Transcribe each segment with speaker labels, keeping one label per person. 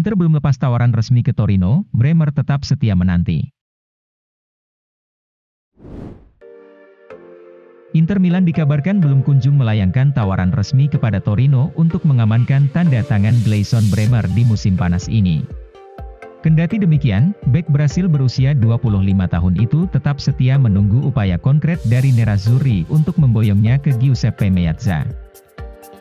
Speaker 1: Inter belum lepas tawaran resmi ke Torino, Bremer tetap setia menanti. Inter Milan dikabarkan belum kunjung melayangkan tawaran resmi kepada Torino untuk mengamankan tanda tangan Gleison Bremer di musim panas ini. Kendati demikian, bek Brasil berusia 25 tahun itu tetap setia menunggu upaya konkret dari Nerazzurri untuk memboyongnya ke Giuseppe Meazza.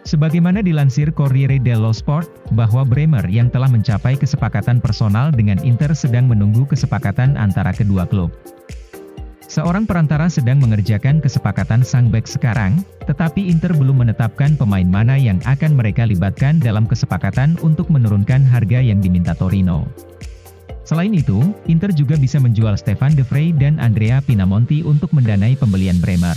Speaker 1: Sebagaimana dilansir Corriere dello Sport, bahwa Bremer yang telah mencapai kesepakatan personal dengan Inter sedang menunggu kesepakatan antara kedua klub. Seorang perantara sedang mengerjakan kesepakatan sang bek sekarang, tetapi Inter belum menetapkan pemain mana yang akan mereka libatkan dalam kesepakatan untuk menurunkan harga yang diminta Torino. Selain itu, Inter juga bisa menjual Stefan De Vrij dan Andrea Pinamonti untuk mendanai pembelian Bremer.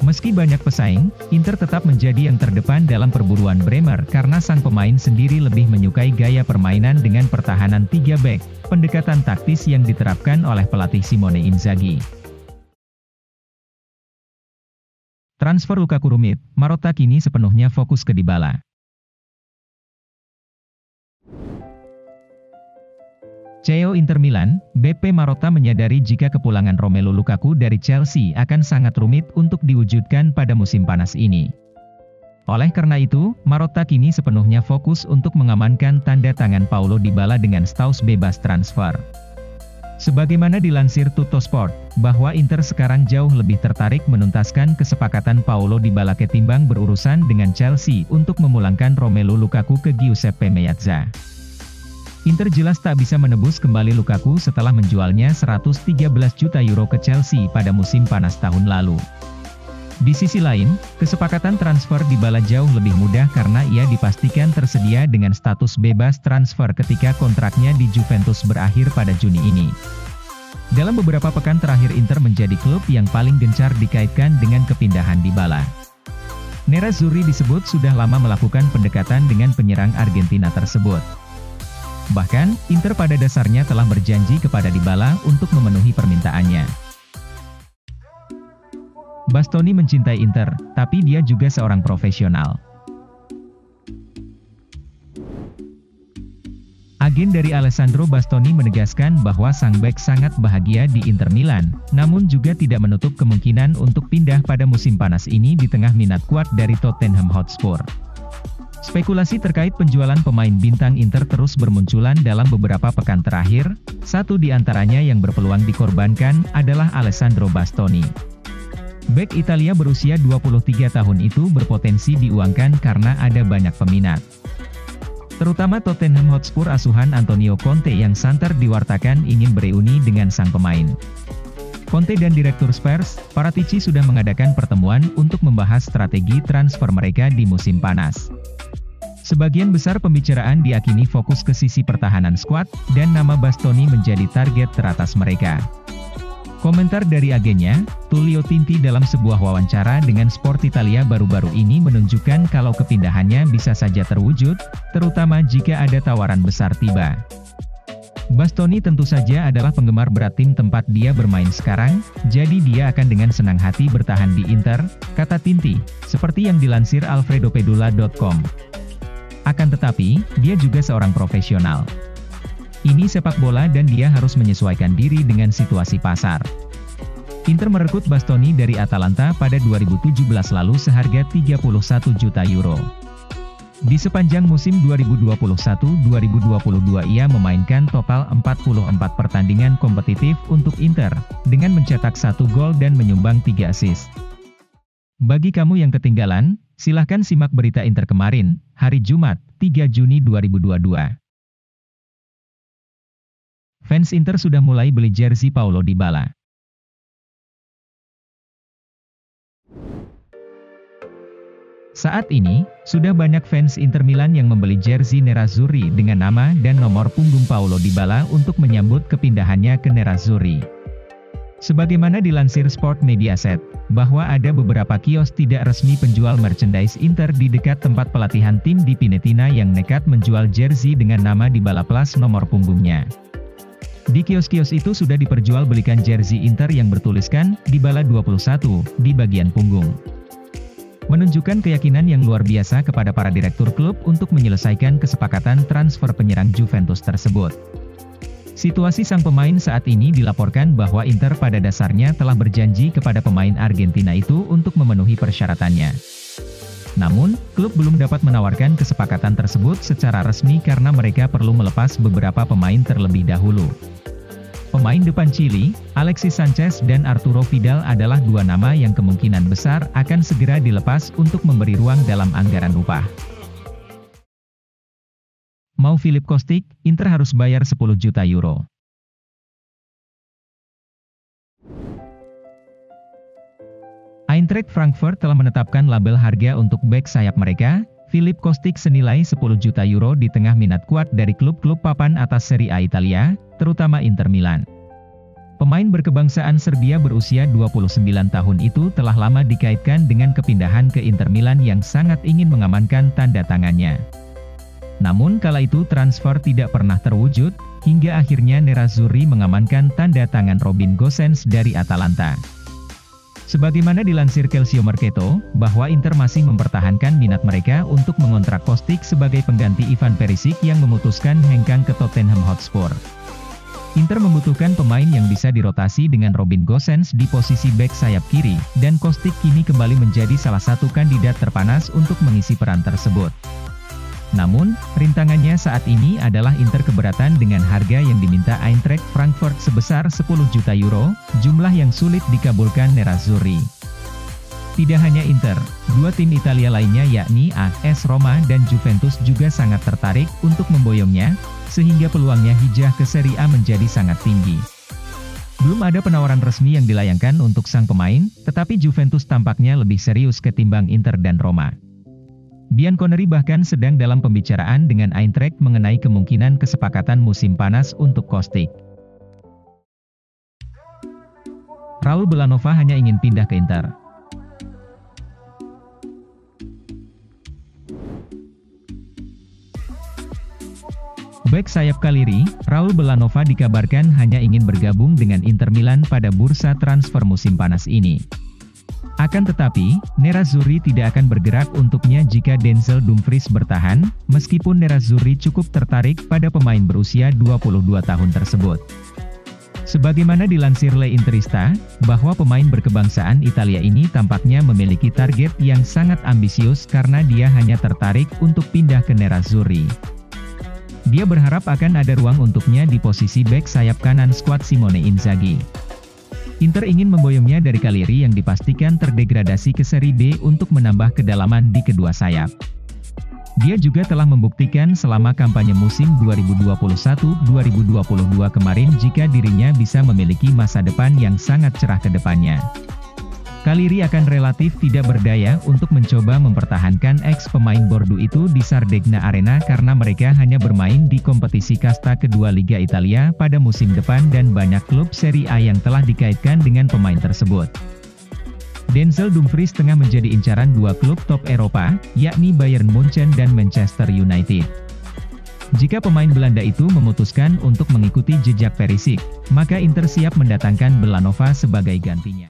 Speaker 1: Meski banyak pesaing, Inter tetap menjadi yang terdepan dalam perburuan Bremer karena sang pemain sendiri lebih menyukai gaya permainan dengan pertahanan 3 bek, pendekatan taktis yang diterapkan oleh pelatih Simone Inzaghi. Transfer Lukaku rumit, Marotta kini sepenuhnya fokus ke Dybala. CEO Inter Milan, BP Marotta menyadari jika kepulangan Romelu Lukaku dari Chelsea akan sangat rumit untuk diwujudkan pada musim panas ini. Oleh karena itu, Marotta kini sepenuhnya fokus untuk mengamankan tanda tangan Paulo Dybala dengan status bebas transfer. Sebagaimana dilansir Tuttosport, bahwa Inter sekarang jauh lebih tertarik menuntaskan kesepakatan Paulo Dybala ketimbang berurusan dengan Chelsea untuk memulangkan Romelu Lukaku ke Giuseppe Meazza. Inter jelas tak bisa menebus kembali Lukaku setelah menjualnya 113 juta euro ke Chelsea pada musim panas tahun lalu. Di sisi lain, kesepakatan transfer Dybala jauh lebih mudah karena ia dipastikan tersedia dengan status bebas transfer ketika kontraknya di Juventus berakhir pada Juni ini. Dalam beberapa pekan terakhir Inter menjadi klub yang paling gencar dikaitkan dengan kepindahan Dybala. Nerazzurri disebut sudah lama melakukan pendekatan dengan penyerang Argentina tersebut. Bahkan, Inter pada dasarnya telah berjanji kepada Dybala untuk memenuhi permintaannya. Bastoni mencintai Inter, tapi dia juga seorang profesional. Agen dari Alessandro Bastoni menegaskan bahwa sang bek sangat bahagia di Inter Milan, namun juga tidak menutup kemungkinan untuk pindah pada musim panas ini di tengah minat kuat dari Tottenham Hotspur. Spekulasi terkait penjualan pemain bintang Inter terus bermunculan dalam beberapa pekan terakhir, satu di antaranya yang berpeluang dikorbankan adalah Alessandro Bastoni. Bek Italia berusia 23 tahun itu berpotensi diuangkan karena ada banyak peminat. Terutama Tottenham Hotspur asuhan Antonio Conte yang santer diwartakan ingin bereuni dengan sang pemain. Conte dan Direktur Spurs, Paratici sudah mengadakan pertemuan untuk membahas strategi transfer mereka di musim panas. Sebagian besar pembicaraan diakini fokus ke sisi pertahanan skuad, dan nama Bastoni menjadi target teratas mereka. Komentar dari agennya, Tullio Tinti dalam sebuah wawancara dengan Sport Italia baru-baru ini menunjukkan kalau kepindahannya bisa saja terwujud, terutama jika ada tawaran besar tiba. Bastoni tentu saja adalah penggemar berat tim tempat dia bermain sekarang, jadi dia akan dengan senang hati bertahan di Inter, kata Tinti, seperti yang dilansir alfredopedula.com. Akan tetapi, dia juga seorang profesional. Ini sepak bola dan dia harus menyesuaikan diri dengan situasi pasar. Inter merekrut Bastoni dari Atalanta pada 2017 lalu seharga 31 juta euro. Di sepanjang musim 2021-2022 ia memainkan total 44 pertandingan kompetitif untuk Inter, dengan mencetak 1 gol dan menyumbang 3 assist. Bagi kamu yang ketinggalan, silahkan simak berita Inter kemarin, hari Jumat, 3 Juni 2022. Fans Inter sudah mulai beli jersey Paulo Dybala. Saat ini, sudah banyak fans Inter Milan yang membeli jersey Nerazzurri dengan nama dan nomor punggung Paulo Dybala untuk menyambut kepindahannya ke Nerazzurri. Sebagaimana dilansir Sport Mediaset, bahwa ada beberapa kios tidak resmi penjual merchandise Inter di dekat tempat pelatihan tim di Pinetina yang nekat menjual jersey dengan nama Dybala plus nomor punggungnya. Di kios-kios itu sudah diperjualbelikan jersey Inter yang bertuliskan Dybala 21 di bagian punggung. menunjukkan keyakinan yang luar biasa kepada para direktur klub untuk menyelesaikan kesepakatan transfer penyerang Juventus tersebut. Situasi sang pemain saat ini dilaporkan bahwa Inter pada dasarnya telah berjanji kepada pemain Argentina itu untuk memenuhi persyaratannya. Namun, klub belum dapat menawarkan kesepakatan tersebut secara resmi karena mereka perlu melepas beberapa pemain terlebih dahulu. Pemain depan Chili, Alexis Sanchez dan Arturo Vidal adalah dua nama yang kemungkinan besar akan segera dilepas untuk memberi ruang dalam anggaran upah. Mau Filip Kostic, Inter harus bayar 10 juta euro. Eintracht Frankfurt telah menetapkan label harga untuk bek sayap mereka, Filip Kostic senilai 10 juta euro di tengah minat kuat dari klub-klub papan atas Serie A Italia, terutama Inter Milan. Pemain berkebangsaan Serbia berusia 29 tahun itu telah lama dikaitkan dengan kepindahan ke Inter Milan yang sangat ingin mengamankan tanda tangannya. Namun kala itu transfer tidak pernah terwujud, hingga akhirnya Nerazzurri mengamankan tanda tangan Robin Gosens dari Atalanta. Sebagaimana dilansir Calcio Mercato, bahwa Inter masih mempertahankan minat mereka untuk mengontrak Kostic sebagai pengganti Ivan Perisic yang memutuskan hengkang ke Tottenham Hotspur. Inter membutuhkan pemain yang bisa dirotasi dengan Robin Gosens di posisi bek sayap kiri, dan Kostic kini kembali menjadi salah satu kandidat terpanas untuk mengisi peran tersebut. Namun, rintangannya saat ini adalah Inter keberatan dengan harga yang diminta Eintracht Frankfurt sebesar 10 juta euro, jumlah yang sulit dikabulkan Nerazzurri. Tidak hanya Inter, dua tim Italia lainnya yakni AS Roma dan Juventus juga sangat tertarik untuk memboyongnya, sehingga peluangnya hijrah ke Serie A menjadi sangat tinggi. Belum ada penawaran resmi yang dilayangkan untuk sang pemain, tetapi Juventus tampaknya lebih serius ketimbang Inter dan Roma. Bianconeri bahkan sedang dalam pembicaraan dengan Eintracht mengenai kemungkinan kesepakatan musim panas untuk Kostic. Raul Belanova hanya ingin pindah ke Inter. Bek sayap Cagliari, Raul Belanova dikabarkan hanya ingin bergabung dengan Inter Milan pada bursa transfer musim panas ini. Akan tetapi, Nerazzurri tidak akan bergerak untuknya jika Denzel Dumfries bertahan, meskipun Nerazzurri cukup tertarik pada pemain berusia 22 tahun tersebut. Sebagaimana dilansir Le Interista, bahwa pemain berkebangsaan Italia ini tampaknya memiliki target yang sangat ambisius karena dia hanya tertarik untuk pindah ke Nerazzurri. Dia berharap akan ada ruang untuknya di posisi bek sayap kanan skuad Simone Inzaghi. Inter ingin memboyongnya dari Cagliari yang dipastikan terdegradasi ke Serie B untuk menambah kedalaman di kedua sayap. Dia juga telah membuktikan selama kampanye musim 2021-2022 kemarin jika dirinya bisa memiliki masa depan yang sangat cerah ke depannya. Cagliari akan relatif tidak berdaya untuk mencoba mempertahankan ex-pemain Bordeaux itu di Sardegna Arena karena mereka hanya bermain di kompetisi kasta kedua Liga Italia pada musim depan dan banyak klub Serie A yang telah dikaitkan dengan pemain tersebut. Denzel Dumfries tengah menjadi incaran dua klub top Eropa, yakni Bayern Munchen dan Manchester United. Jika pemain Belanda itu memutuskan untuk mengikuti jejak Perisic, maka Inter siap mendatangkan Belanova sebagai gantinya.